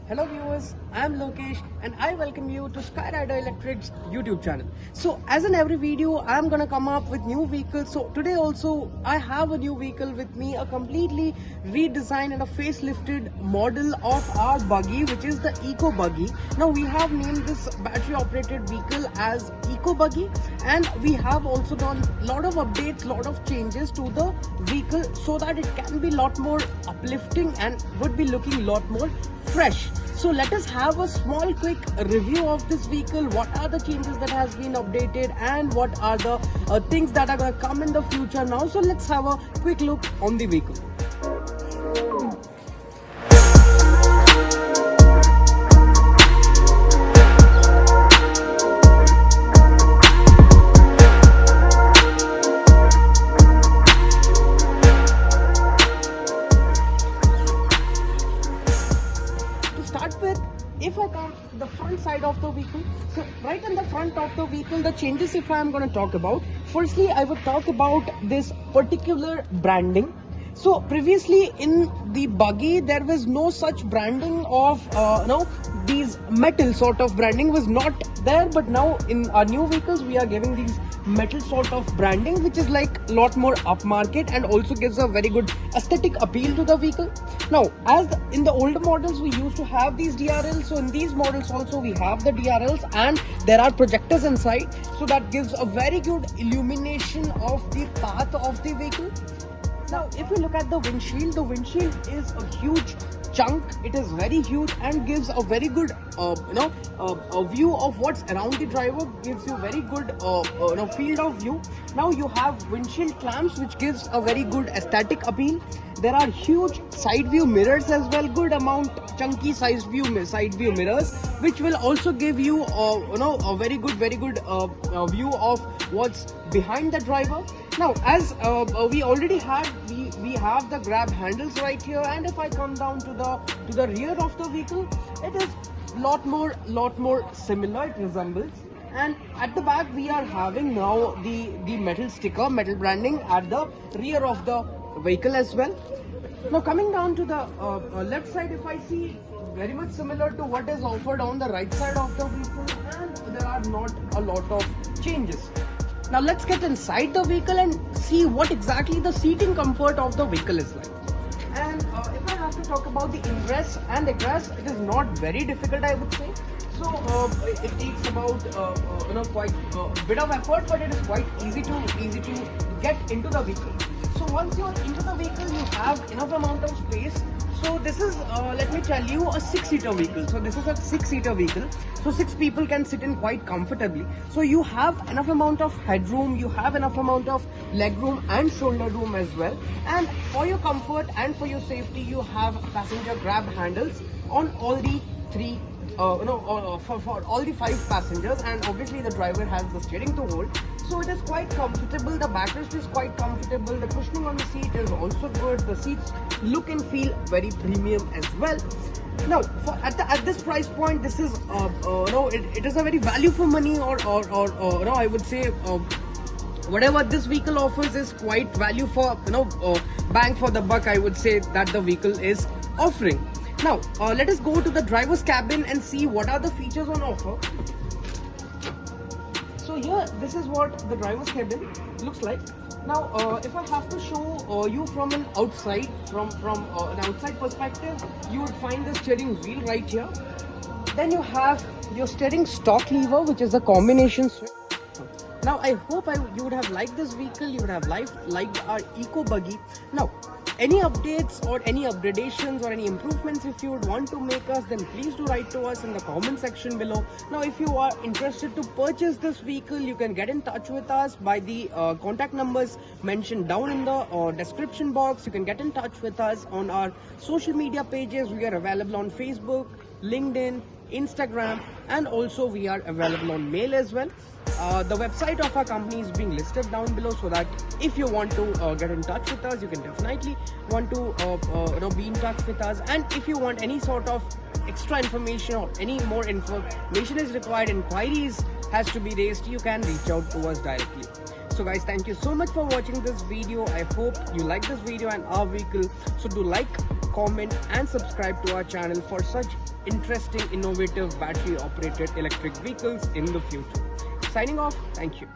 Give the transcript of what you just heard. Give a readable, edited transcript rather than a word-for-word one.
Hello viewers, I am Lokesh and I welcome you to Skyy Electric's YouTube channel. So as in every video, I am gonna come up with new vehicles. So today also I have a new vehicle with me, a completely redesigned and a facelifted model of our buggy, which is the Eco-Buggy. Now we have named this battery operated vehicle as Eco-Buggy, and we have also done a lot of updates, lot of changes to the vehicle so that it can be a lot more uplifting and would be looking a lot more fresh. So let us have a small quick review of this vehicle. What are the changes that has been updated and what are the things that are going to come in the future now. So let's have a quick look on the vehicle. If I come to the front side of the vehicle, so right in the front of the vehicle, the changes if I am going to talk about, firstly I would talk about this particular branding. So previously in the buggy there was no such branding of these metal sort of branding was not there, but now in our new vehicles we are giving these metal sort of branding, which is like a lot more upmarket and also gives a very good aesthetic appeal to the vehicle. Now as in the older models we used to have these DRLs, so in these models also we have the DRLs and there are projectors inside, so that gives a very good illumination of the path of the vehicle. Now if you look at the windshield is a huge chunk. It is very huge and gives a very good a view of what's around the driver, gives you very good field of view. Now you have windshield clamps, which gives a very good aesthetic appeal. There are huge side view mirrors as well, good amount chunky side view mirrors, which will also give you a very good view of what's behind the driver. Now as we already have we have the grab handles right here, and if I come down to the rear of the vehicle, it is lot more similar, it resembles. And at the back we are having now the metal sticker, metal branding at the rear of the vehicle as well. Now coming down to the left side, if I see, very much similar to what is offered on the right side of the vehicle, and there are not a lot of changes. Now let's get inside the vehicle and see what exactly the seating comfort of the vehicle is like. And if I have to talk about the ingress and egress, it is not very difficult, I would say. So it takes about quite a bit of effort, but it is quite easy to get into the vehicle. So once you're into the vehicle, you have enough amount of space. So this is let me tell you, a 6-seater vehicle. So this is a 6-seater vehicle, so 6 people can sit in quite comfortably. So you have enough amount of headroom, you have enough amount of leg room and shoulder room as well. And for your comfort and for your safety, you have passenger grab handles on all the 3 for all the 5 passengers, and obviously the driver has the steering to hold. So it is quite comfortable, the backrest is quite comfortable, the cushioning on the seat is also good, the seats look and feel very premium as well. Now at this price point, this is it is a very value for money, or I would say whatever this vehicle offers is quite value for bang for the buck, I would say, that the vehicle is offering. Now let us go to the driver's cabin and see what are the features on offer. So here, this is what the driver's cabin looks like. Now if I have to show you from an outside, from an outside perspective, you would find the steering wheel right here. Then you have your steering stock lever, which is a combination switch. Now I hope you would have liked this vehicle, you would have liked our Eco-Buggy. Now any updates or any upgradations or any improvements if you would want to make us, then please do write to us in the comment section below. Now if you are interested to purchase this vehicle, you can get in touch with us by the contact numbers mentioned down in the description box. You can get in touch with us on our social media pages. We are available on Facebook, LinkedIn, Instagram, and also we are available on mail as well. The website of our company is being listed down below, so that if you want to get in touch with us, you can definitely want to be in touch with us. And if you want any sort of extra information or any more information is required, inquiries has to be raised, you can reach out to us directly. So guys, thank you so much for watching this video. I hope you like this video and our vehicle. So do like, comment and subscribe to our channel for such interesting, innovative battery operated electric vehicles in the future. Signing off, thank you.